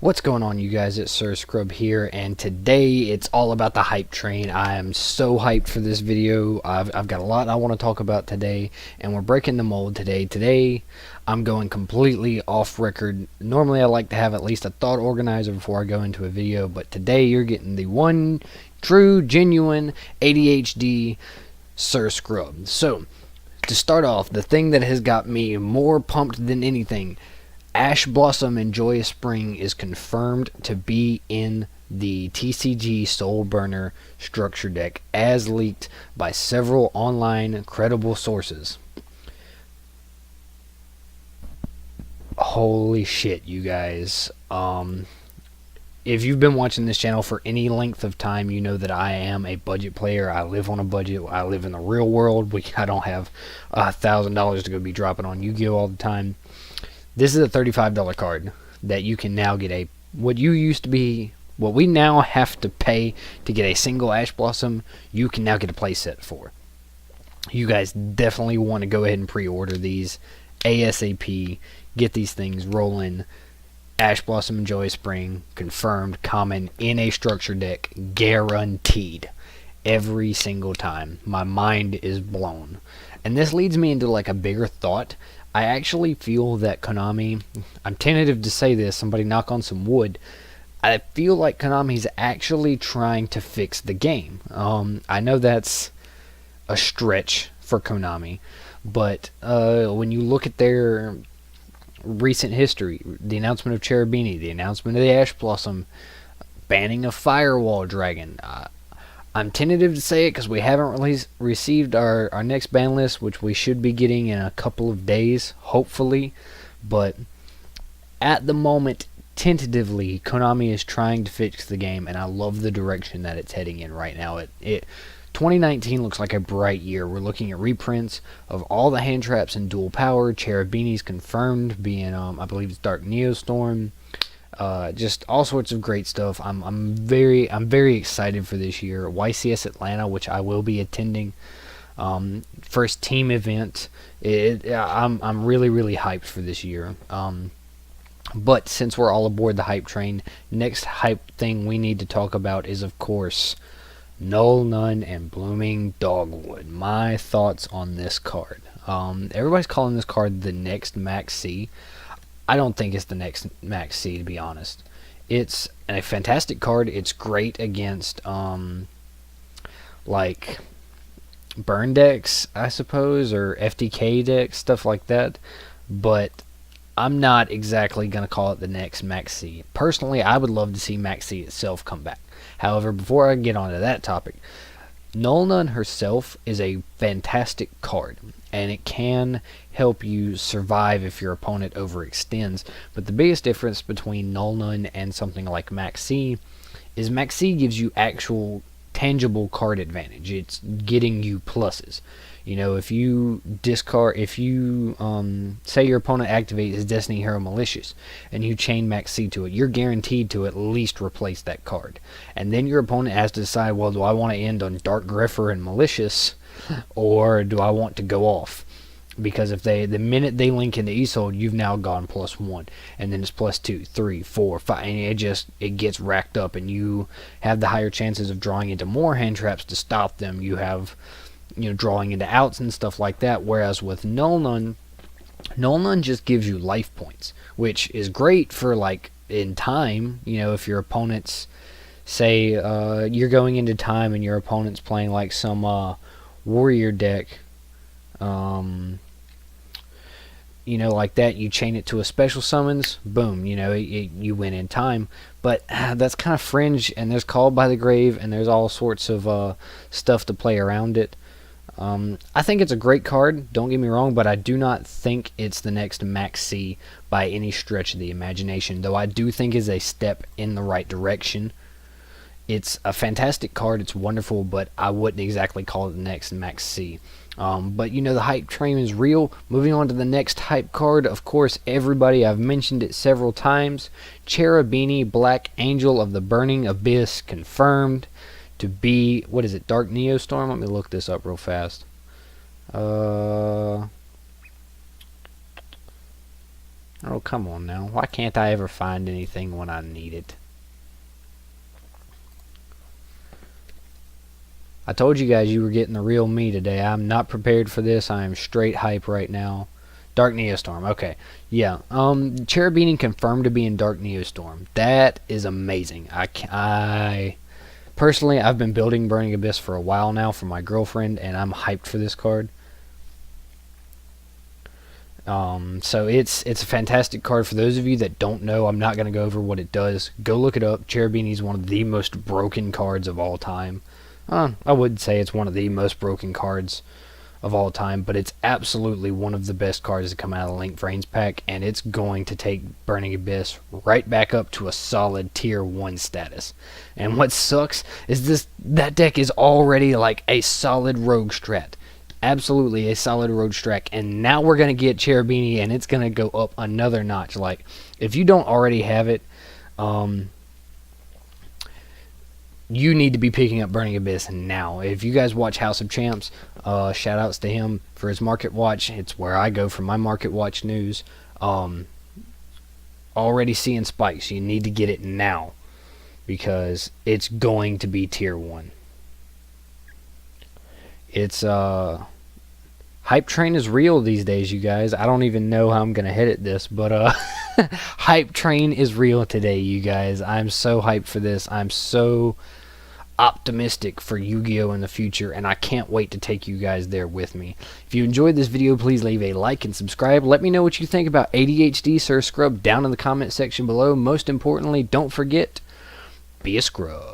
What's going on, you guys? It's Sir Scrub here, and today it's all about the hype train. I am so hyped for this video. I've got a lot I want to talk about today, and we're breaking the mold today. Today, I'm going completely off record. Normally, I like to have at least a thought organizer before I go into a video, but today you're getting the one true, genuine ADHD Sir Scrub. So, to start off, the thing that has got me more pumped than anything, Ash Blossom and Joyous Spring is confirmed to be in the TCG Soul Burner structure deck as leaked by several online credible sources. Holy shit, you guys. If you've been watching this channel for any length of time, you know that I am a budget player. I live on a budget. I live in the real world. I don't have $1,000 to go be dropping on Yu-Gi-Oh all the time. This is a $35 card that you can now get what we now have to pay to get a single Ash Blossom, you can now get a playset for. You guys definitely want to go ahead and pre-order these ASAP. Get these things rolling. Ash Blossom and Joyous Spring, confirmed, common, in a structure deck, guaranteed. Every single time. My mind is blown. And this leads me into like a bigger thought. I actually feel that Konami, I'm tentative to say this, somebody knock on some wood, I feel like Konami's actually trying to fix the game. I know that's a stretch for Konami, but when you look at their recent history, the announcement of Cherubini, the announcement of the Ash Blossom, banning of Firewall Dragon, I'm tentative to say it because we haven't received our next ban list, which we should be getting in a couple of days, hopefully. But at the moment, tentatively, Konami is trying to fix the game, and I love the direction that it's heading in right now. 2019 looks like a bright year. We're looking at reprints of all the hand traps in dual power. Cherubini's confirmed being, I believe it's Dark Neostorm. Just all sorts of great stuff. I'm very excited for this year. YCS Atlanta, which I will be attending. First team event. I'm really hyped for this year. But since we're all aboard the hype train, next hype thing we need to talk about is, of course, Null, None, and Blooming Dogwood. My thoughts on this card. Everybody's calling this card the next Max C. I don't think it's the next Max C, to be honest. It's a fantastic card. It's great against like burn decks, I suppose, or FTK decks, stuff like that. But I'm not exactly going to call it the next Max C. Personally, I would love to see Max C itself come back. However, before I get onto that topic, Null Nun herself is a fantastic card, and it can help you survive if your opponent overextends. But the biggest difference between Null Nun and something like Max C is Max C gives you actual tangible card advantage. It's getting you pluses. You know, if you say your opponent activates his Destiny Hero Malicious and you chain Max C to it, you're guaranteed to at least replace that card. And then your opponent has to decide, well, do I want to end on Dark Griffer and Malicious, or do I want to go off? Because if the minute they link into Isolde, you've now gone +1, and then it's +2, 3, 4, 5, and it gets racked up, and you have the higher chances of drawing into more hand traps to stop them. You have, drawing into outs and stuff like that. Whereas with Null Nun just gives you life points, which is great for like in time. If your opponent's, say, you're going into time and your opponent's playing like some warrior deck. Like that, you chain it to a special summons, boom, you win in time. But that's kind of fringe, and there's Called by the Grave, and there's all sorts of stuff to play around it. I think it's a great card, don't get me wrong, but I do not think it's the next Max C by any stretch of the imagination, though I do think it's a step in the right direction. It's a fantastic card, it's wonderful, but I wouldn't exactly call it the next Max C. But the hype train is real. Moving on to the next hype card, of course, everybody, I've mentioned it several times. Cherubini, Black Angel of the Burning Abyss, confirmed to be, what is it, Dark Neostorm? Let me look this up real fast. Oh, come on now. Why can't I ever find anything when I need it? I told you guys you were getting the real me today. I'm not prepared for this. I am straight hype right now. Dark Neostorm. Okay. Yeah. Cherubini confirmed to be in Dark Neostorm. That is amazing. I personally, I've been building Burning Abyss for a while now for my girlfriend, and I'm hyped for this card. So it's a fantastic card. For those of you that don't know, I'm not going to go over what it does. Go look it up. Cherubini is one of the most broken cards of all time. I wouldn't say it's one of the most broken cards of all time, but it's absolutely one of the best cards to come out of the Link Vrains pack, and it's going to take Burning Abyss right back up to a solid tier 1 status. And what sucks is that deck is already like a solid rogue strat. Absolutely a solid rogue strat, and now we're going to get Cherubini, and it's going to go up another notch. Like, if you don't already have it, you need to be picking up Burning Abyss now. If you guys watch House of Champs, shout outs to him for his Market Watch. It's where I go for my Market Watch news. Already seeing spikes. You need to get it now, because it's going to be tier 1. It's hype train is real these days, you guys. I don't even know how I'm gonna hit at this, but hype train is real today, you guys. I'm so hyped for this. I'm so optimistic for Yu-Gi-Oh! In the future, and I can't wait to take you guys there with me. If you enjoyed this video, please leave a like and subscribe. Let me know what you think about ADHD Sir Scrub down in the comment section below. Most importantly, don't forget, be a scrub.